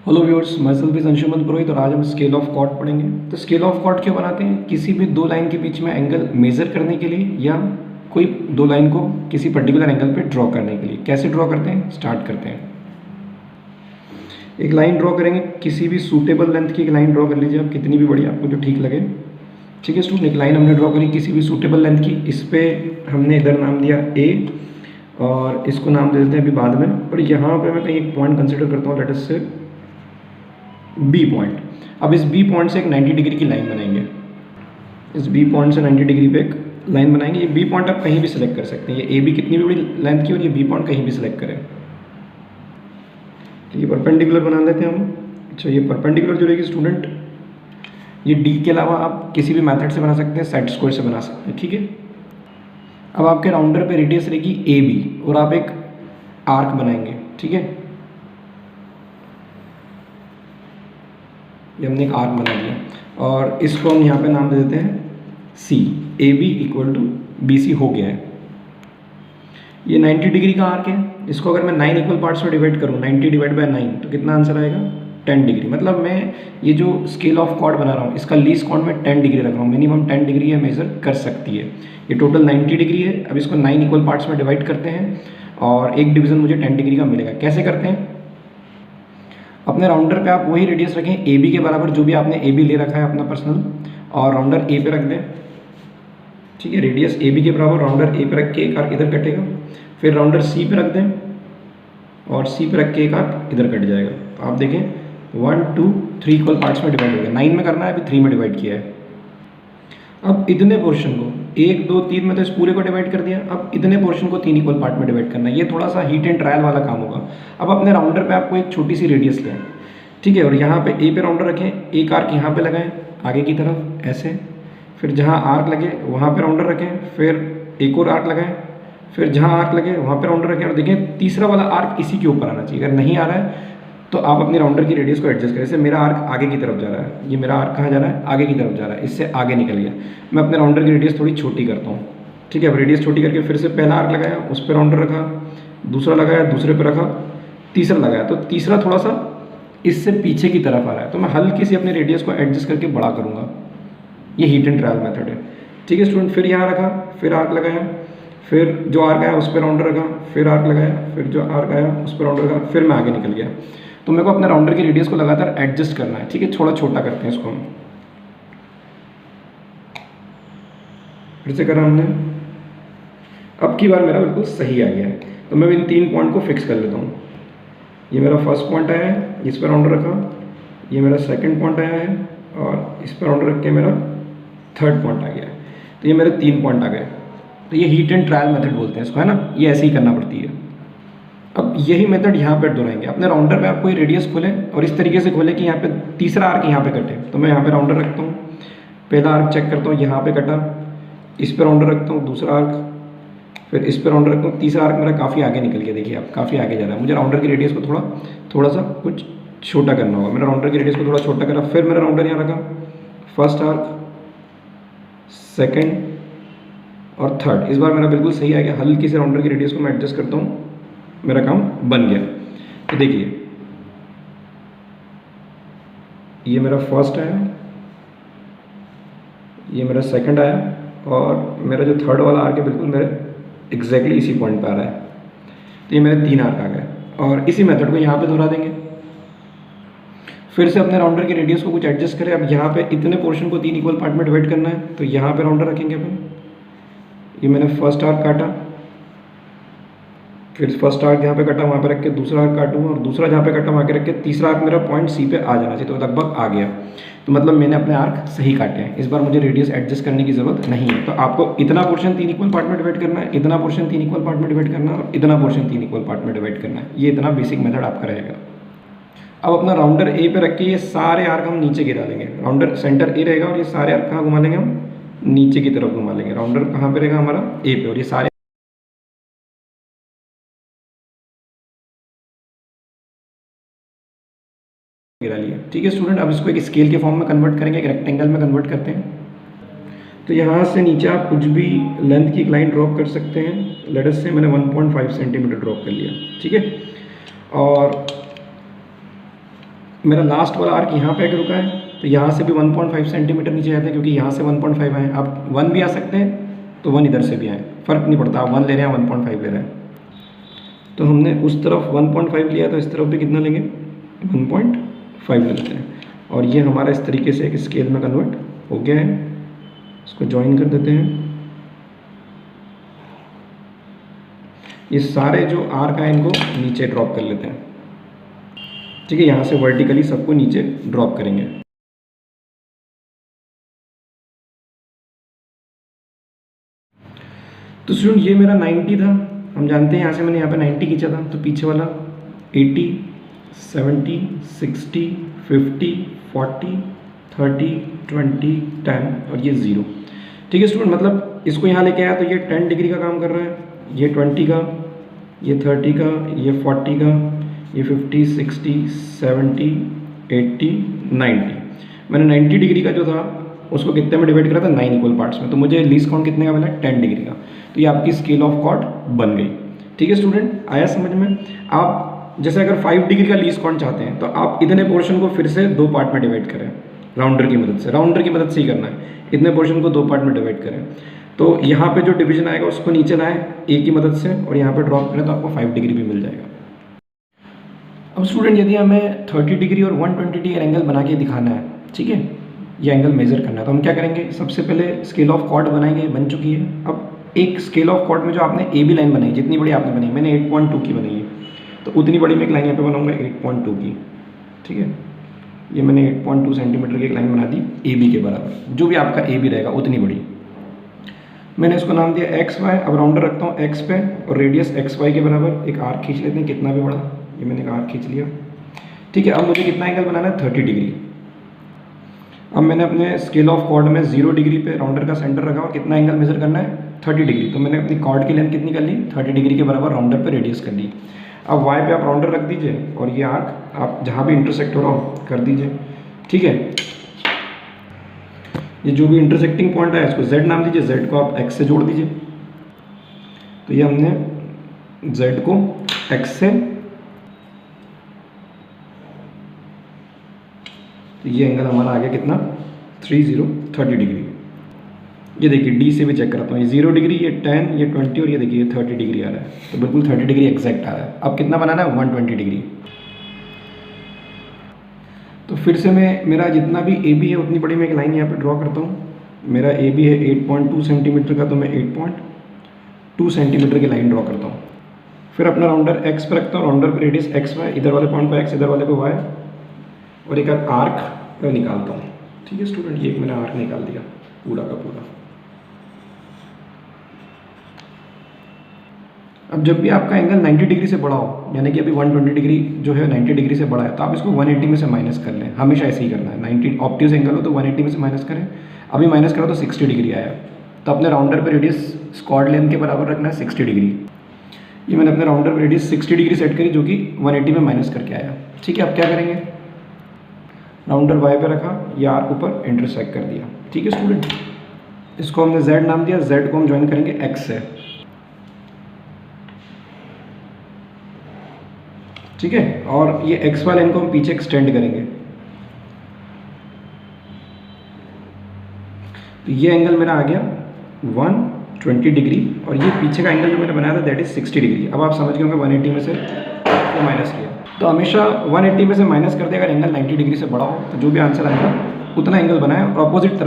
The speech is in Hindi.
हेलो व्यूअर्स, मैं सेल्फ इज अंशुमन पुरोहित और आज हम स्केल ऑफ कॉर्ड पढ़ेंगे। तो स्केल ऑफ कॉर्ड क्यों बनाते हैं? किसी भी दो लाइन के बीच में एंगल मेजर करने के लिए या कोई दो लाइन को किसी पर्टिकुलर एंगल पे ड्रॉ करने के लिए। कैसे ड्रॉ करते हैं, स्टार्ट करते हैं। एक लाइन ड्रॉ करेंगे, किसी भी सूटेबल लेंथ की एक लाइन ड्रॉ कर लीजिए आप, कितनी भी बड़ी आपको जो ठीक लगे। ठीक है स्टूडेंट, एक लाइन हमने ड्रॉ करी किसी भी सूटेबल लेंथ की। इस पर हमने इधर नाम दिया ए और इसको नाम दे देते हैं अभी बाद में। और यहाँ पे मैं कहीं एक पॉइंट कंसिडर करता हूँ, लेट अस से बी पॉइंट। अब इस बी पॉइंट से एक 90 डिग्री की लाइन बनाएंगे। इस बी पॉइंट से 90 डिग्री पे एक लाइन बनाएंगे। ये बी पॉइंट आप कहीं भी सिलेक्ट कर सकते हैं, ये ए बी कितनी भी बड़ी लेंथ की और ये बी पॉइंट कहीं भी सिलेक्ट करें। ये परपेंडिकुलर बना लेते हैं हम। अच्छा, ये परपेंडिकुलर जो रहेगी स्टूडेंट, ये डी के अलावा आप किसी भी मेथड से बना सकते हैं, सेट स्क्वायर से बना सकते हैं। ठीक है, अब आपके राउंडर पे रेडियस रहेगी ए बी और आप एक आर्क बनाएंगे। ठीक है, ये हमने एक आर्क बना दिया और इसको हम यहाँ पे नाम दे देते हैं C. A B equal to B C हो गया है। ये 90 डिग्री का आर्क है। इसको अगर मैं 9 इक्वल पार्ट्स में डिवाइड करूँ, 90 डिवाइड बाय 9, तो कितना आंसर आएगा? 10 डिग्री। मतलब मैं ये जो स्केल ऑफ कॉर्ड बना रहा हूँ, इसका लीस्ट काउंट में 10 डिग्री रख रहा हूँ। मिनिमम 10 डिग्री ये मेजर कर सकती है। ये टोटल 90 डिग्री है। अब इसको 9 इक्वल पार्ट्स में डिवाइड करते हैं और एक डिवीजन मुझे 10 डिग्री का मिलेगा। कैसे करते हैं? अपने राउंडर पे आप वही रेडियस रखें ए बी के बराबर, जो भी आपने ए बी ले रखा है अपना पर्सनल, और राउंडर ए पे रख दें। ठीक है, रेडियस ए बी के बराबर राउंडर ए पे रख के एक आर्क इधर कटेगा। फिर राउंडर सी पे रख दें और सी पे रख के एक आर्क इधर कट जाएगा। तो आप देखें 1 2 3 इक्वल पार्ट्स में डिवाइड हो गया। 9 में करना है, अभी 3 में डिवाइड किया है। अब इतने पोर्शन को 1 2 3 में तो इस पूरे को डिवाइड कर दिया। अब इतने पोर्शन को 3 इक्वल पार्ट में डिवाइड करना है। ये थोड़ा सा हीट एंड ट्रायल वाला काम होगा। अब अपने राउंडर पे आपको एक छोटी सी रेडियस लें। ठीक है, और यहाँ पे ए पे राउंडर रखें, एक आर्क यहाँ पे लगाएं आगे की तरफ ऐसे। फिर जहाँ आर्क लगे वहाँ पे राउंडर रखें, फिर एक और आर्क लगाएं, फिर जहाँ आर्क लगे वहाँ पे राउंडर रखें। और देखें तीसरा वाला आर्क इसी के ऊपर आना चाहिए। अगर नहीं आ रहा है तो आप अपनी राउंडर की रेडियस को एडजस्ट करें। जैसे मेरा आर्क आगे की तरफ जा रहा है, ये मेरा आर्क कहाँ जा रहा है? आगे की तरफ जा रहा है, इससे आगे निकल गया। मैं अपने राउंडर की रेडियस थोड़ी छोटी करता हूँ। ठीक है, अब रेडियस छोटी करके फिर से पहला आर्क लगाया, उस पर राउंडर रखा, दूसरा लगाया, दूसरे पर रखा, तीसरा लगाया। तो तीसरा थोड़ा सा इससे पीछे की तरफ आ रहा है, तो मैं हल्की सी अपनी रेडियस को एडजस्ट करके बड़ा करूँगा। ये हीट एंड ट्रायल मेथड है। ठीक है स्टूडेंट, फिर यहाँ रखा, फिर आर्क लगाया, फिर जो आर्क आया उस पर राउंडर रखा, फिर आर्क लगाया, फिर जो आर्क आया उस पर राउंडर रखा, फिर मैं आगे निकल गया। तो मेरे को अपने राउंडर की रेडियस को लगातार एडजस्ट करना है। ठीक है, थोड़ा छोटा करते हैं इसको हम। फिर से करा हमने, अब की बार मेरा बिल्कुल सही आ गया है। तो मैं इन 3 पॉइंट को फिक्स कर लेता हूँ। ये मेरा फर्स्ट पॉइंट आया है, इस पर राउंडर रखा, ये मेरा सेकंड पॉइंट आया है और इस पर राउंडर रख के मेरा थर्ड पॉइंट आ गया है। तो ये मेरे 3 पॉइंट आ गए। तो ये हीट एंड ट्रायल मेथड बोलते हैं इसको, है ना। ये ऐसे ही करना पड़ती है। अब यही मेथड यहाँ पर दोहराएंगे। अपने राउंडर पे आप कोई रेडियस खोलें और इस तरीके से खोलें कि यहाँ पे तीसरा आर्क यहाँ पे कटे। तो मैं यहाँ पे राउंडर रखता हूँ, पहला आर्क चेक करता हूँ, यहाँ पे कटा, इस पर राउंडर रखता हूँ, दूसरा आर्क, फिर इस पर राउंडर रखता हूँ, तीसरा आर्क मेरा काफ़ी आगे निकल गया। देखिए आप, काफ़ी आगे जा रहा है। मुझे राउंडर की रेडियस को थोड़ा सा कुछ छोटा करना होगा। मैंने राउंडर की रेडियस को थोड़ा छोटा करा, फिर मेरा राउंडर यहाँ रखा, फर्स्ट आर्क, सेकेंड और थर्ड। इस बार मेरा बिल्कुल सही आ गया। हल्की से राउंडर की रेडियस को मैं एडजस्ट करता हूँ, मेरा काम बन गया। तो देखिए ये मेरा फर्स्ट आया, ये मेरा सेकंड आया और मेरा जो थर्ड वाला आर्क है बिल्कुल मेरे एग्जैक्टली इसी पॉइंट पे आ रहा है। तो ये मेरे 3 आर्क आ गए और इसी मेथड को यहाँ पे दोहरा देंगे। फिर से अपने राउंडर की रेडियस को कुछ एडजस्ट करें। अब यहाँ पे इतने पोर्शन को 3 इक्वल पार्ट में डिवाइड करना है, तो यहाँ पे राउंडर रखेंगे अपन। ये मैंने फर्स्ट आर्क काटा, फिर फर्स्ट आर्क जहाँ पे कटा वहाँ पे रख के दूसरा आर्क काटूंगा और दूसरा जहाँ पे कटा वहाँ के रख के तीसरा आर्क मेरा पॉइंट सी पे आ जाना चाहिए। तो लगभग आ गया। तो मतलब मैंने अपने आर्क सही काटे हैं। इस बार मुझे रेडियस एडजस्ट करने की ज़रूरत नहीं है। तो आपको इतना पोर्शन 3 इक्वल पार्ट में डिवाइड करना है, इतना पोर्शन 3 इक्वल पार्ट में डिवाइड करना है और इतना पोर्शन 3 इक्वल पार्ट में डिवाइड करना है। ये इतना बेसिक मेथड आपका रहेगा। अब अपना राउंडर ए पे रख के ये सारे आर्क हम नीचे गिरा लेंगे। राउंडर सेंटर ए रहेगा और ये सारे आर्क कहाँ घुमा लेंगे? हम नीचे की तरफ घुमा लेंगे। राउंडर कहाँ पे रहेगा हमारा? ए पे, और ये सारे गिरा लिया। ठीक है स्टूडेंट, अब इसको एक स्केल के फॉर्म में कन्वर्ट करेंगे, एक रेक्टेंगल में कन्वर्ट करते हैं। तो यहाँ से नीचे आप कुछ भी लेंथ की एक लाइन ड्रॉप कर सकते हैं। लेट अस से मैंने 1.5 सेंटीमीटर ड्रॉप कर लिया। ठीक है, और मेरा लास्ट वाला आर्क यहाँ पे अगर रुका है तो यहाँ से भी 1.5 सेंटीमीटर नीचे जाते हैं, क्योंकि यहाँ से 1.5 आए। आप 1 भी आ सकते हैं तो 1 इधर से भी आए, फ़र्क नहीं पड़ता, आप 1 ले रहे हैं 1.5 ले रहे हैं। तो हमने उस तरफ 1.5 लिया तो इस तरफ भी कितना लेंगे, 1.5 ले लेते हैं। और ये हमारा इस तरीके से एक स्केल में कन्वर्ट हो गया है। इसको ज्वाइन कर देते हैं। ये सारे जो आर्क हैं इनको नीचे ड्रॉप कर लेते हैं। ठीक है, यहाँ से वर्टिकली सबको नीचे ड्रॉप करेंगे। तो स्टूडेंट ये मेरा 90 था, हम जानते हैं यहाँ से मैंने यहाँ पे 90 खींचा था, तो पीछे वाला 80, 70, 60, 50, 40, 30, 20, 10 और ये 0। ठीक है स्टूडेंट, मतलब इसको यहाँ लेके आया तो ये 10 डिग्री का काम कर रहा है, ये 20 का, ये 30 का, ये 40 का, ये 50, 60, 70, 80, 90। मैंने 90 डिग्री का जो था उसको कितने में डिवाइड करा था, 9 इक्वल पार्ट्स में। तो मुझे लीस्ट काउंट कितने का मिला, 10 डिग्री का। तो ये आपकी स्केल ऑफ कॉर्ड बन गई। ठीक है स्टूडेंट, आया समझ में? आप जैसे अगर 5 डिग्री का लीस्ट काउंट चाहते हैं तो आप इतने पोर्शन को फिर से 2 पार्ट में डिवाइड करें, राउंडर की मदद से। राउंडर की मदद से ही करना है, इतने पोर्शन को 2 पार्ट में डिवाइड करें। तो यहाँ पे जो डिवीजन आएगा उसको नीचे लाएं ए की मदद से और यहाँ पे ड्रॉप करें तो आपको 5 डिग्री भी मिल जाएगा। अब स्टूडेंट यदि हमें 30 डिग्री और 120 डिग्री एंगल बना के दिखाना है, ठीक है, ये एंगल मेजर करना है, तो हम क्या करेंगे, सबसे पहले स्केल ऑफ कॉर्ड बनाएंगे, बन चुकी है। अब एक स्केल ऑफ कॉर्ड में जो आपने ए बी लाइन बनाई, जितनी बड़ी आपने बनाई, मैंने 8.2 की बनाई है, तो उतनी बड़ी मैं एक लाइन यहाँ पे बनाऊंगा 8.2 की। ठीक है, ये मैंने 8.2 सेंटीमीटर की एक लाइन बना दी ए बी के बराबर, जो भी आपका ए बी रहेगा उतनी बड़ी। मैंने इसको नाम दिया एक्स वाई। अब राउंडर रखता हूँ एक्स पे और रेडियस एक्स वाई के बराबर एक आर्क खींच लेते हैं, कितना भी बड़ा, ये मैंने एक आर्क खींच लिया। ठीक है, अब मुझे कितना एंगल बनाना है, 30 डिग्री। अब मैंने अपने स्केल ऑफ कॉर्ड में 0 डिग्री पे राउंडर का सेंटर रखा और कितना एंगल मेजर करना है, 30 डिग्री। तो मैंने अपनी कॉर्ड की लेंथ कितनी कर ली, 30 डिग्री के बराबर राउंडर पे रेडियस कर ली। अब वाई पे आप राउंडर रख दीजिए और ये आर्क आप जहाँ भी इंटरसेक्ट हो रहा हो कर दीजिए। ठीक है, ये जो भी इंटरसेक्टिंग पॉइंट है इसको z नाम दीजिए, z को आप x से जोड़ दीजिए। तो ये हमने z को x से, तो ये एंगल हमारा आ गया कितना, 30 डिग्री। ये देखिए डी से भी चेक कराता हूँ, ये 0 डिग्री, ये 10, ये 20 और ये देखिए ये 30 डिग्री आ रहा है। तो बिल्कुल 30 डिग्री एग्जैक्ट आ रहा है। अब कितना बनाना है, 120 डिग्री। तो फिर से मैं मेरा जितना भी ए बी है उतनी बड़ी मैं एक लाइन यहाँ पे ड्रॉ करता हूँ। मेरा ए बी है 8.2 सेंटीमीटर का, तो मैं 8.2 सेंटीमीटर की लाइन ड्रॉ करता हूँ। फिर अपना राउंडर एक्स पर रखता हूँ, राउंडर पर रेडियस एक्स वाई, इधर वाले पॉइंट को एक्स, इधर वाले को वाई, और एक आर्क निकालता हूँ। ठीक है स्टूडेंट, ये एक मैंने आर्क निकाल दिया पूरा का पूरा। अब जब भी आपका एंगल 90 डिग्री से बड़ा हो, यानी कि अभी 120 डिग्री जो है 90 डिग्री से बड़ा है, तो आप इसको 180 में से माइनस कर लें। हमेशा ऐसे ही करना है, 90 ऑब्ट्यूज एंगल हो तो 180 में से माइनस करें। अभी माइनस करा तो 60 डिग्री आया, तो अपने राउंडर पे रेडियस स्क्वाड लेंथ के बराबर रखना है 60 डिग्री। ये मैंने अपने राउंडर पे रेडियस 60 डिग्री सेट करी, जो कि 180 में माइनस करके आया। ठीक है, अब क्या करेंगे, राउंडर वाई पे रखा, या आर्क ऊपर इंटरसेक्ट कर दिया। ठीक है स्टूडेंट, इसको हमने z नाम दिया, z को हम ज्वाइन करेंगे x से। ठीक है, और ये एक्स वाले लाइन को हम पीछे एक्सटेंड करेंगे। तो ये एंगल मेरा आ गया 120 डिग्री, और ये पीछे का एंगल जो मैंने बनाया था दैट इज 60 डिग्री। अब आप समझ गए होंगे 180 में से तो माइनस किया, तो हमेशा 180 में से माइनस कर दिया। अगर एंगल 90 डिग्री से बड़ा हो तो जो भी आंसर आएगा उतना एंगल बनाए और अपोजिट तरफ